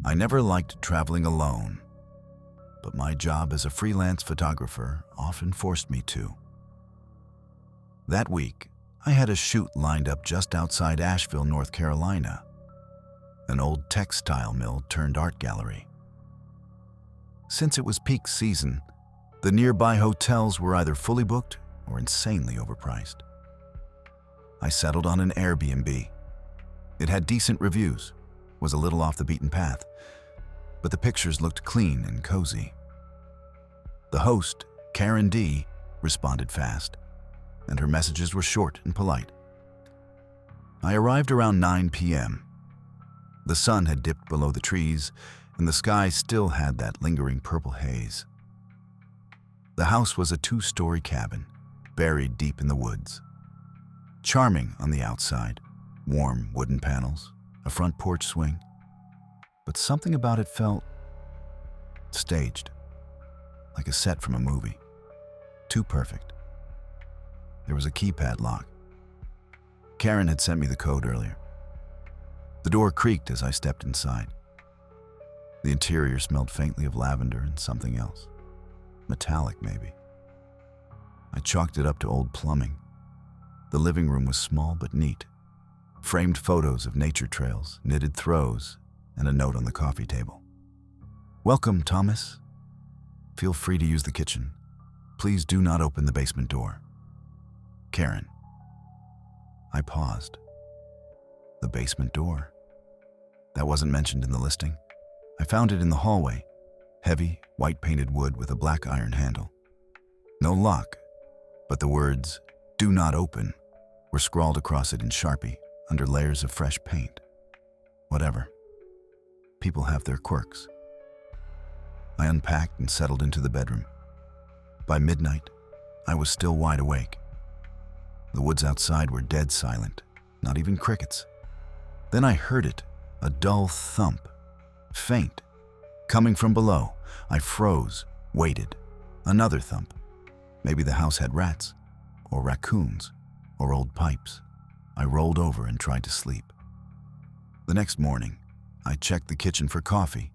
I never liked traveling alone, but my job as a freelance photographer often forced me to. That week, I had a shoot lined up just outside Asheville, North Carolina, an old textile mill turned art gallery. Since it was peak season, the nearby hotels were either fully booked or insanely overpriced. I settled on an Airbnb. It had decent reviews, was a little off the beaten path, but the pictures looked clean and cozy. The host, Karen D., responded fast, and her messages were short and polite. I arrived around 9 p.m. The sun had dipped below the trees, and the sky still had that lingering purple haze. The house was a 2-story cabin, buried deep in the woods. Charming on the outside, warm wooden panels, a front porch swing, but something about it felt staged, like a set from a movie. Too perfect. There was a keypad lock. Karen had sent me the code earlier. The door creaked as I stepped inside. The interior smelled faintly of lavender and something else. Metallic, maybe. I chalked it up to old plumbing. The living room was small but neat. Framed photos of nature trails, knitted throws, and a note on the coffee table. "Welcome, Thomas. Feel free to use the kitchen. Please do not open the basement door. Karen." I paused. The basement door. That wasn't mentioned in the listing. I found it in the hallway, heavy, white-painted wood with a black iron handle. No lock, but the words, "Do not open," were scrawled across it in Sharpie under layers of fresh paint. Whatever. People have their quirks. I unpacked and settled into the bedroom. By midnight, I was still wide awake. The woods outside were dead silent, not even crickets. Then I heard it, a dull thump, faint, coming from below. I froze, waited. Another thump. Maybe the house had rats, or raccoons, or old pipes. I rolled over and tried to sleep. The next morning, I checked the kitchen for coffee.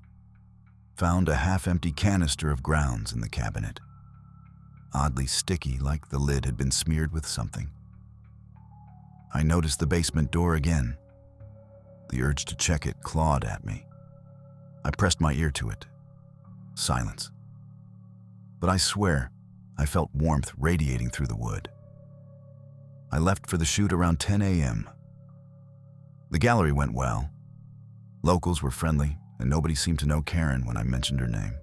Found a half-empty canister of grounds in the cabinet. Oddly sticky, like the lid had been smeared with something. I noticed the basement door again. The urge to check it clawed at me. I pressed my ear to it. Silence. But I swear, I felt warmth radiating through the wood. I left for the shoot around 10 a.m. The gallery went well. Locals were friendly, and nobody seemed to know Karen when I mentioned her name.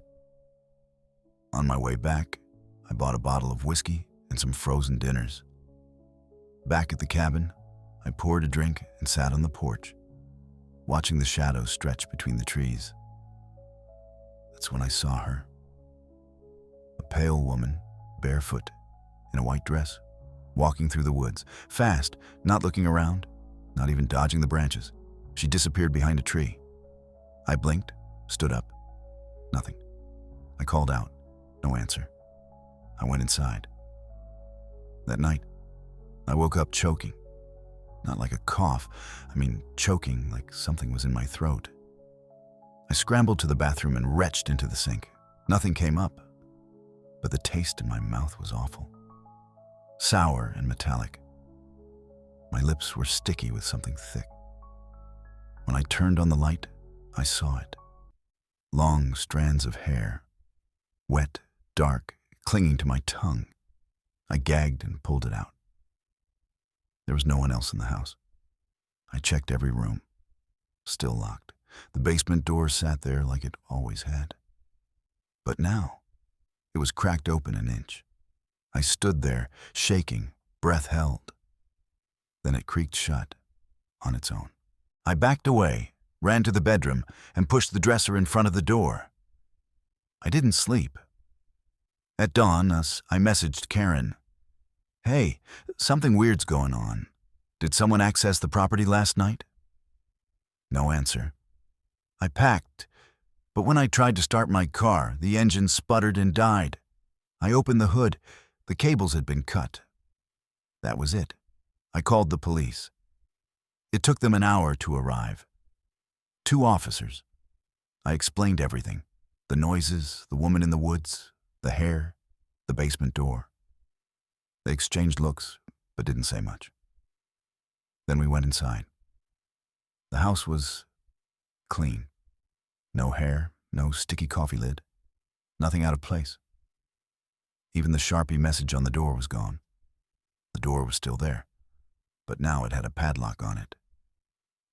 On my way back, I bought a bottle of whiskey and some frozen dinners. Back at the cabin, I poured a drink and sat on the porch, watching the shadows stretch between the trees. That's when I saw her. A pale woman, barefoot, in a white dress, walking through the woods, fast, not looking around, not even dodging the branches. She disappeared behind a tree. I blinked, stood up. Nothing. I called out. No answer. I went inside. That night, I woke up choking. Not like a cough. Choking like something was in my throat. I scrambled to the bathroom and retched into the sink. Nothing came up, but the taste in my mouth was awful. Sour and metallic. My lips were sticky with something thick. When I turned on the light, I saw it. Long strands of hair. Wet, dark, clinging to my tongue. I gagged and pulled it out. There was no one else in the house. I checked every room. Still locked. The basement door sat there like it always had. But now, it was cracked open an inch. I stood there, shaking, breath held. Then it creaked shut, on its own. I backed away, ran to the bedroom, and pushed the dresser in front of the door. I didn't sleep. At dawn, I messaged Karen. "Hey, something weird's going on. Did someone access the property last night?" No answer. I packed, but when I tried to start my car, the engine sputtered and died. I opened the hood. The cables had been cut. That was it. I called the police. It took them an hour to arrive. 2 officers. I explained everything. The noises, the woman in the woods, the hair, the basement door. They exchanged looks, but didn't say much. Then we went inside. The house was clean. No hair, no sticky coffee lid, nothing out of place. Even the Sharpie message on the door was gone. The door was still there, but now it had a padlock on it.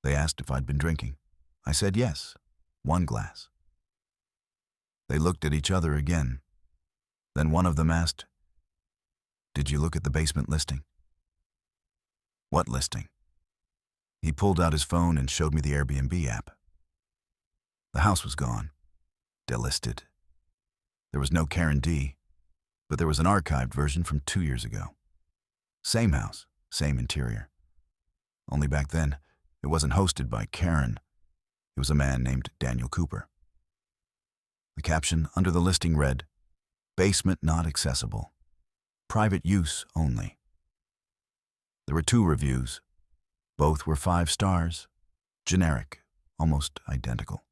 They asked if I'd been drinking. I said yes, 1 glass. They looked at each other again. Then one of them asked, "Did you look at the basement listing?" "What listing?" He pulled out his phone and showed me the Airbnb app. The house was gone, delisted. There was no Karen D, but there was an archived version from 2 years ago. Same house, same interior. Only back then, it wasn't hosted by Karen. It was a man named Daniel Cooper. The caption under the listing read, "Basement not accessible. Private use only." There were 2 reviews. Both were 5 stars, generic, almost identical.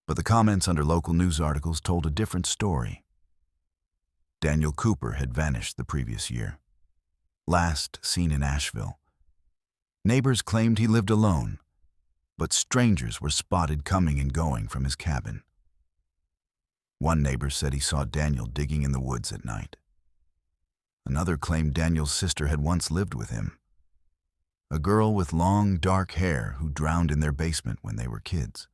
But the comments under local news articles told a different story. Daniel Cooper had vanished the previous year. Last seen in Asheville. Neighbors claimed he lived alone, but strangers were spotted coming and going from his cabin. One neighbor said he saw Daniel digging in the woods at night. Another claimed Daniel's sister had once lived with him. A girl with long, dark hair who drowned in their basement when they were kids.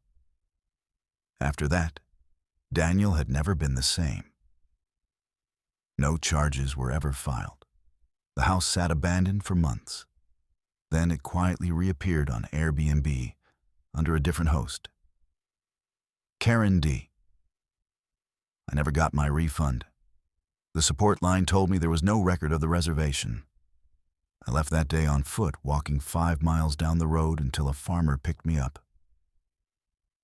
After that, Daniel had never been the same. No charges were ever filed. The house sat abandoned for months. Then it quietly reappeared on Airbnb under a different host. Karen D. I never got my refund. The support line told me there was no record of the reservation. I left that day on foot, walking 5 miles down the road until a farmer picked me up.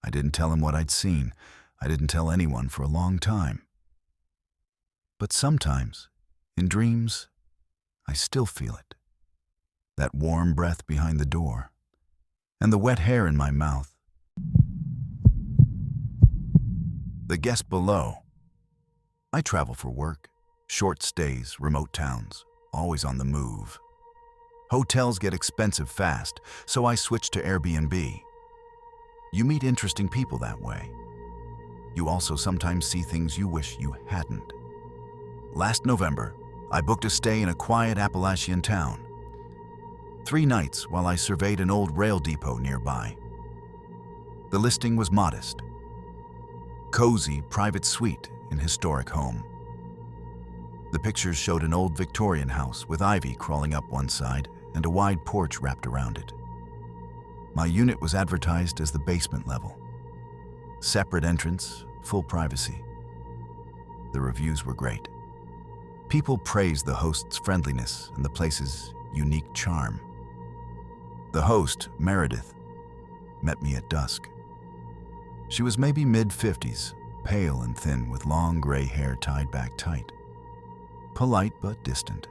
I didn't tell him what I'd seen. I didn't tell anyone for a long time. But sometimes, in dreams, I still feel it. That warm breath behind the door, and the wet hair in my mouth. The guest below. I travel for work, short stays, remote towns, always on the move. Hotels get expensive fast, so I switch to Airbnb. You meet interesting people that way. You also sometimes see things you wish you hadn't. Last November, I booked a stay in a quiet Appalachian town. 3 nights while I surveyed an old rail depot nearby. The listing was modest. Cozy, private suite in historic home. The pictures showed an old Victorian house with ivy crawling up one side and a wide porch wrapped around it. My unit was advertised as the basement level. Separate entrance, full privacy. The reviews were great. People praised the host's friendliness and the place's unique charm. The host, Meredith, met me at dusk. She was maybe mid-50s, pale and thin with long gray hair tied back tight. Polite but distant.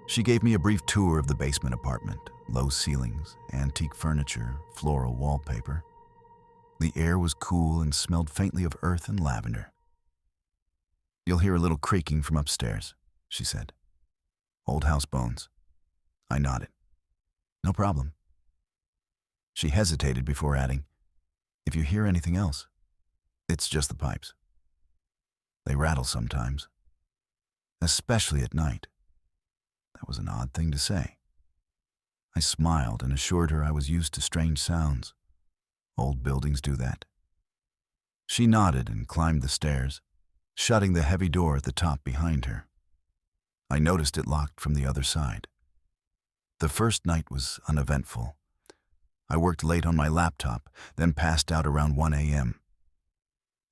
She gave me a brief tour of the basement apartment, low ceilings, antique furniture, floral wallpaper. The air was cool and smelled faintly of earth and lavender. "You'll hear a little creaking from upstairs," she said. "Old house bones." I nodded. "No problem." She hesitated before adding, "If you hear anything else, it's just the pipes. They rattle sometimes, especially at night." That was an odd thing to say. I smiled and assured her I was used to strange sounds. Old buildings do that. She nodded and climbed the stairs, shutting the heavy door at the top behind her. I noticed it locked from the other side. The first night was uneventful. I worked late on my laptop, then passed out around 1 a.m.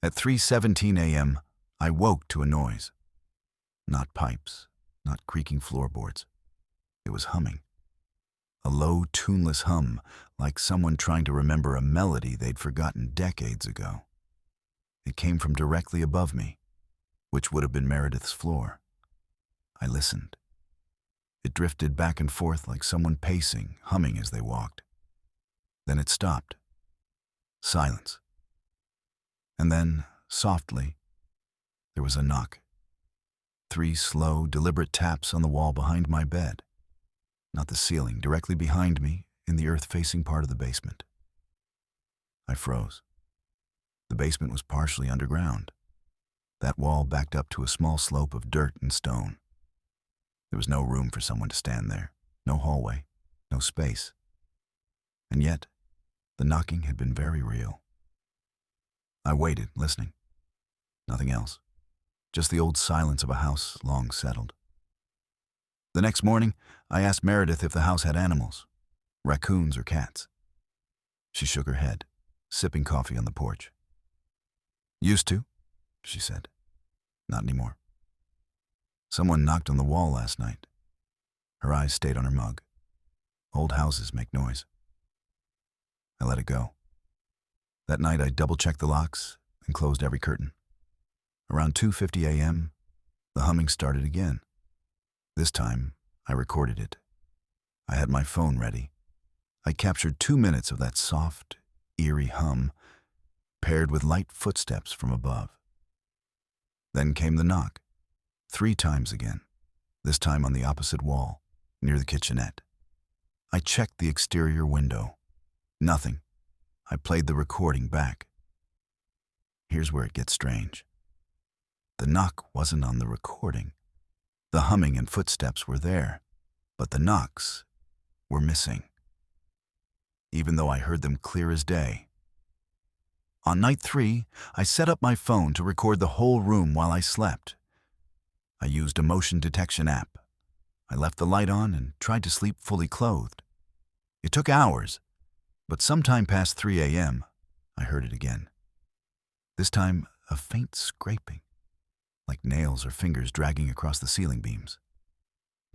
At 3:17 a.m., I woke to a noise. Not pipes, not creaking floorboards. It was humming. A low, tuneless hum, like someone trying to remember a melody they'd forgotten decades ago. It came from directly above me, which would have been Meredith's floor. I listened. It drifted back and forth like someone pacing, humming as they walked. Then it stopped. Silence. And then, softly, there was a knock. 3 slow, deliberate taps on the wall behind my bed. Not the ceiling, directly behind me, in the earth-facing part of the basement. I froze. The basement was partially underground. That wall backed up to a small slope of dirt and stone. There was no room for someone to stand there, no hallway, no space. And yet, the knocking had been very real. I waited, listening. Nothing else. Just the old silence of a house long settled. The next morning, I asked Meredith if the house had animals, raccoons or cats. She shook her head, sipping coffee on the porch. "Used to," she said. "Not anymore. Someone knocked on the wall last night." Her eyes stayed on her mug. Old houses make noise. I let it go. That night, I double-checked the locks and closed every curtain. Around 2:50 a.m., the humming started again. This time, I recorded it. I had my phone ready. I captured 2 minutes of that soft, eerie hum, paired with light footsteps from above. Then came the knock, 3 times again, this time on the opposite wall, near the kitchenette. I checked the exterior window. Nothing. I played the recording back. Here's where it gets strange. The knock wasn't on the recording. The humming and footsteps were there, but the knocks were missing, even though I heard them clear as day. On night 3, I set up my phone to record the whole room while I slept. I used a motion detection app. I left the light on and tried to sleep fully clothed. It took hours, but sometime past 3 a.m., I heard it again. This time, a faint scraping, like nails or fingers dragging across the ceiling beams.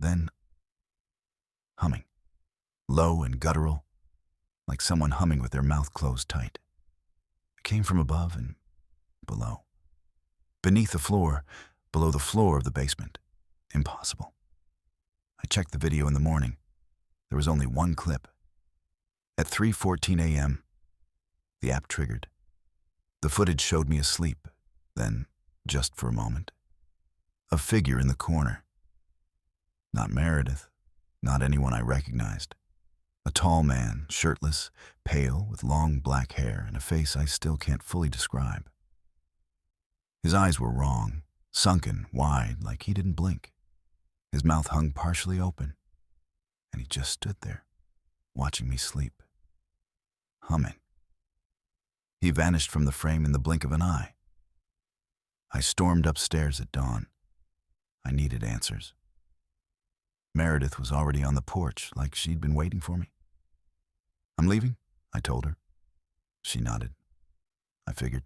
Then, humming, low and guttural, like someone humming with their mouth closed tight. It came from above and below. Beneath the floor, below the floor of the basement. Impossible. I checked the video in the morning. There was only one clip. At 3:14 a.m., the app triggered. The footage showed me asleep, then, just for a moment, a figure in the corner. Not Meredith, not anyone I recognized. A tall man, shirtless, pale, with long black hair and a face I still can't fully describe. His eyes were wrong, sunken, wide, like he didn't blink. His mouth hung partially open, and he just stood there, watching me sleep, humming. He vanished from the frame in the blink of an eye. I stormed upstairs at dawn. I needed answers. Meredith was already on the porch, like she'd been waiting for me. "I'm leaving," I told her. She nodded. I figured.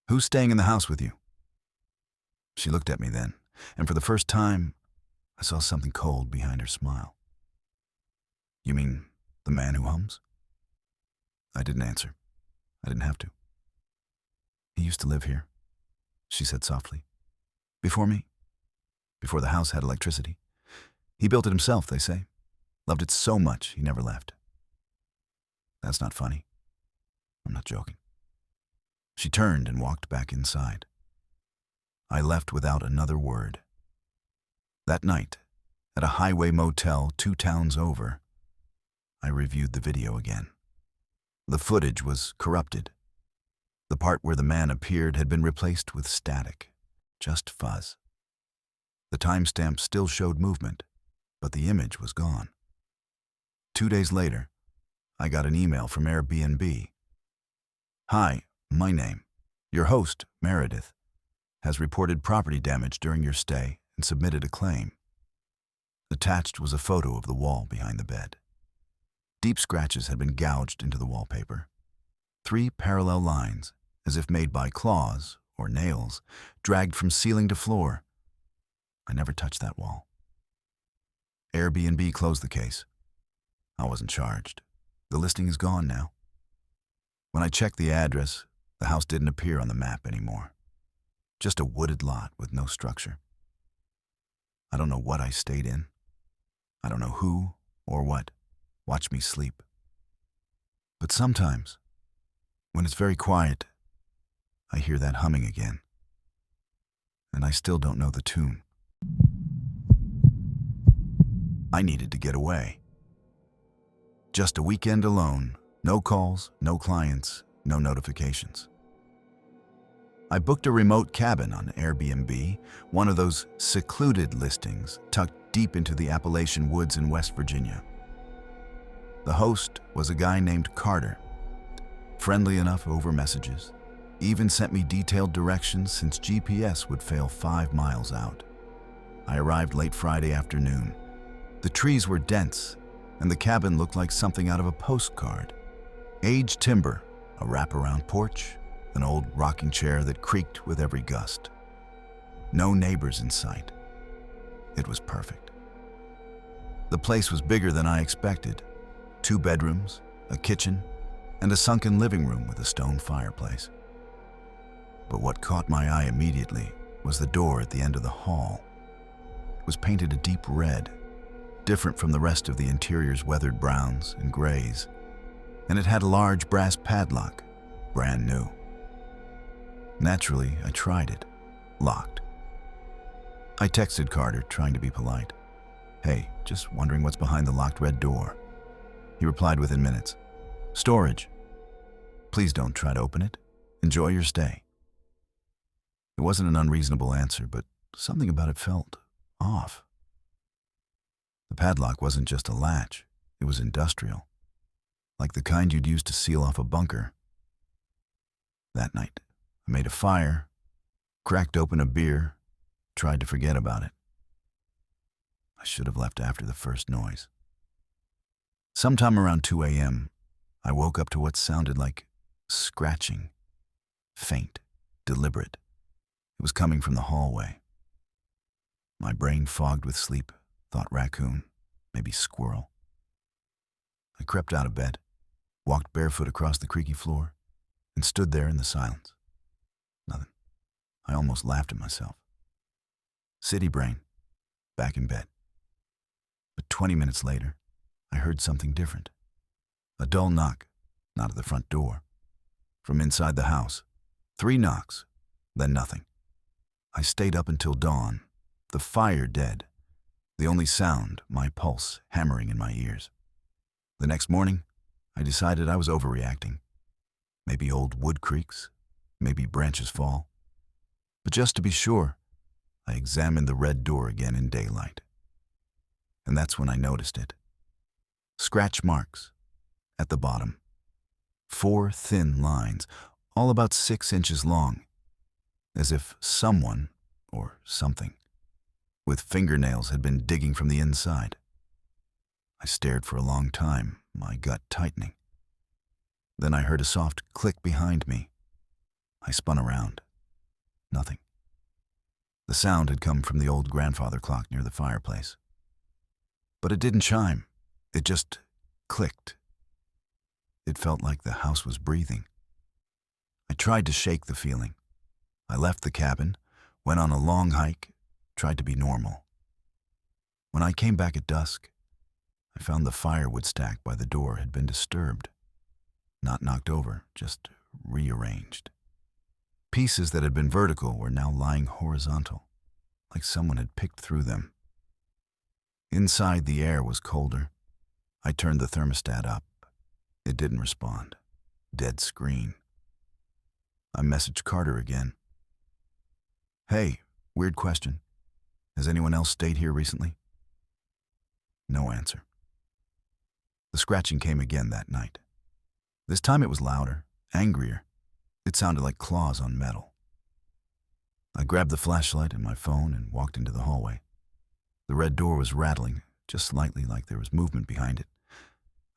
"Who's staying in the house with you?" She looked at me then, and for the first time, I saw something cold behind her smile. "You mean the man who hums?" I didn't answer. I didn't have to. "He used to live here," she said softly. "Before me. Before the house had electricity. He built it himself, they say. Loved it so much, he never left." That's not funny. I'm not joking. She turned and walked back inside. I left without another word. That night, at a highway motel 2 towns over, I reviewed the video again. The footage was corrupted. The part where the man appeared had been replaced with static, just fuzz. The timestamp still showed movement, but the image was gone. 2 days later, I got an email from Airbnb. "Hi, my name. Your host, Meredith, has reported property damage during your stay and submitted a claim." Attached was a photo of the wall behind the bed. Deep scratches had been gouged into the wallpaper. 3 parallel lines, as if made by claws or nails, dragged from ceiling to floor. I never touched that wall. Airbnb closed the case. I wasn't charged. The listing is gone now. When I checked the address, the house didn't appear on the map anymore. Just a wooded lot with no structure. I don't know what I stayed in. I don't know who or what watched me sleep. But sometimes, when it's very quiet, I hear that humming again, and I still don't know the tune. I needed to get away. Just a weekend alone, no calls, no clients, no notifications. I booked a remote cabin on Airbnb, one of those secluded listings tucked deep into the Appalachian woods in West Virginia. The host was a guy named Carter, friendly enough over messages, even sent me detailed directions since GPS would fail 5 miles out. I arrived late Friday afternoon. The trees were dense, and the cabin looked like something out of a postcard. Aged timber, a wraparound porch, an old rocking chair that creaked with every gust. No neighbors in sight. It was perfect. The place was bigger than I expected. 2 bedrooms, a kitchen, and a sunken living room with a stone fireplace. But what caught my eye immediately was the door at the end of the hall. It was painted a deep red, different from the rest of the interior's weathered browns and grays, and it had a large brass padlock, brand new. Naturally, I tried it. Locked. I texted Carter, trying to be polite. "Hey, just wondering what's behind the locked red door." He replied within minutes. "Storage. Please don't try to open it. Enjoy your stay." It wasn't an unreasonable answer, but something about it felt off. The padlock wasn't just a latch. It was industrial, like the kind you'd use to seal off a bunker. That night, I made a fire, cracked open a beer, tried to forget about it. I should have left after the first noise. Sometime around 2 a.m., I woke up to what sounded like scratching, faint, deliberate. It was coming from the hallway. My brain fogged with sleep, thought raccoon, maybe squirrel. I crept out of bed, walked barefoot across the creaky floor, and stood there in the silence. Nothing. I almost laughed at myself. City brain, back in bed. But 20 minutes later, I heard something different. A dull knock, not at the front door. From inside the house, 3 knocks, then nothing. I stayed up until dawn, the fire dead, the only sound, my pulse hammering in my ears. The next morning, I decided I was overreacting. Maybe old wood creaks, maybe branches fall. But just to be sure, I examined the red door again in daylight. And that's when I noticed it. Scratch marks at the bottom. 4 thin lines, all about 6 inches long, as if someone, or something, with fingernails had been digging from the inside. I stared for a long time, my gut tightening. Then I heard a soft click behind me. I spun around. Nothing. The sound had come from the old grandfather clock near the fireplace. But it didn't chime. It just clicked. It felt like the house was breathing. I tried to shake the feeling. I left the cabin, went on a long hike, tried to be normal. When I came back at dusk, I found the firewood stack by the door had been disturbed. Not knocked over, just rearranged. Pieces that had been vertical were now lying horizontal, like someone had picked through them. Inside, the air was colder. I turned the thermostat up. It didn't respond. Dead screen. I messaged Carter again. "Hey, weird question. Has anyone else stayed here recently?" No answer. The scratching came again that night. This time it was louder, angrier. It sounded like claws on metal. I grabbed the flashlight and my phone and walked into the hallway. The red door was rattling, just slightly, like there was movement behind it.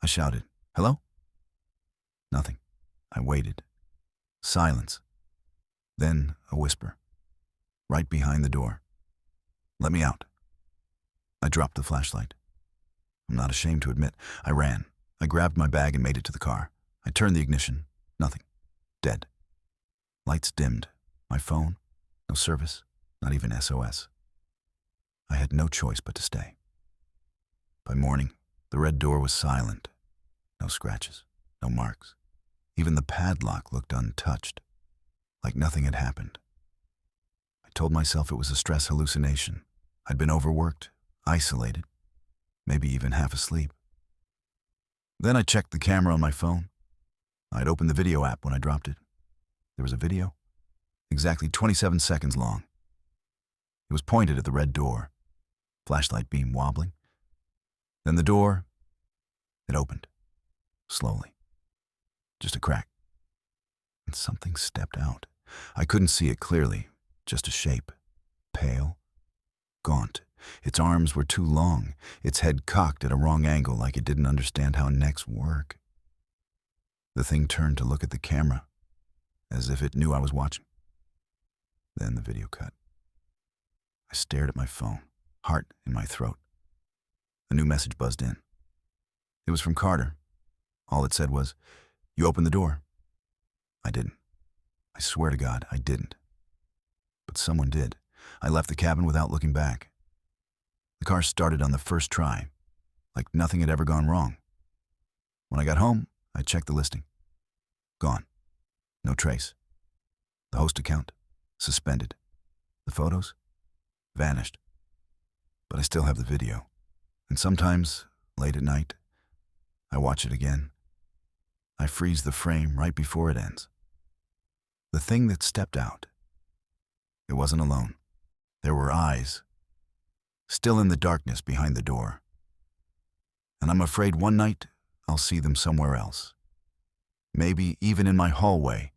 I shouted, "Hello?" Nothing. I waited. Silence. Then a whisper. Right behind the door. "Let me out." I dropped the flashlight. I'm not ashamed to admit, I ran. I grabbed my bag and made it to the car. I turned the ignition. Nothing. Dead. Lights dimmed. My phone. No service. Not even SOS. I had no choice but to stay. By morning, the red door was silent. No scratches. No marks. Even the padlock looked untouched. like nothing had happened. I told myself it was a stress hallucination. I'd been overworked, isolated, maybe even half asleep. Then I checked the camera on my phone. I'd opened the video app when I dropped it. There was a video, exactly 27 seconds long. It was pointed at the red door, flashlight beam wobbling. Then the door, it opened, slowly. Just a crack. And something stepped out. I couldn't see it clearly, just a shape, pale, gaunt. Its arms were too long, its head cocked at a wrong angle like it didn't understand how necks work. The thing turned to look at the camera, as if it knew I was watching. Then the video cut. I stared at my phone, heart in my throat. A new message buzzed in. It was from Carter. All it said was, "You opened the door." I didn't. I swear to God, I didn't. But someone did. I left the cabin without looking back. The car started on the first try, like nothing had ever gone wrong. When I got home, I checked the listing. Gone. No trace. The host account, suspended. The photos, vanished. But I still have the video. And sometimes, late at night, I watch it again. I freeze the frame right before it ends. The thing that stepped out, it wasn't alone. There were eyes, still in the darkness behind the door. And I'm afraid one night I'll see them somewhere else. Maybe even in my hallway,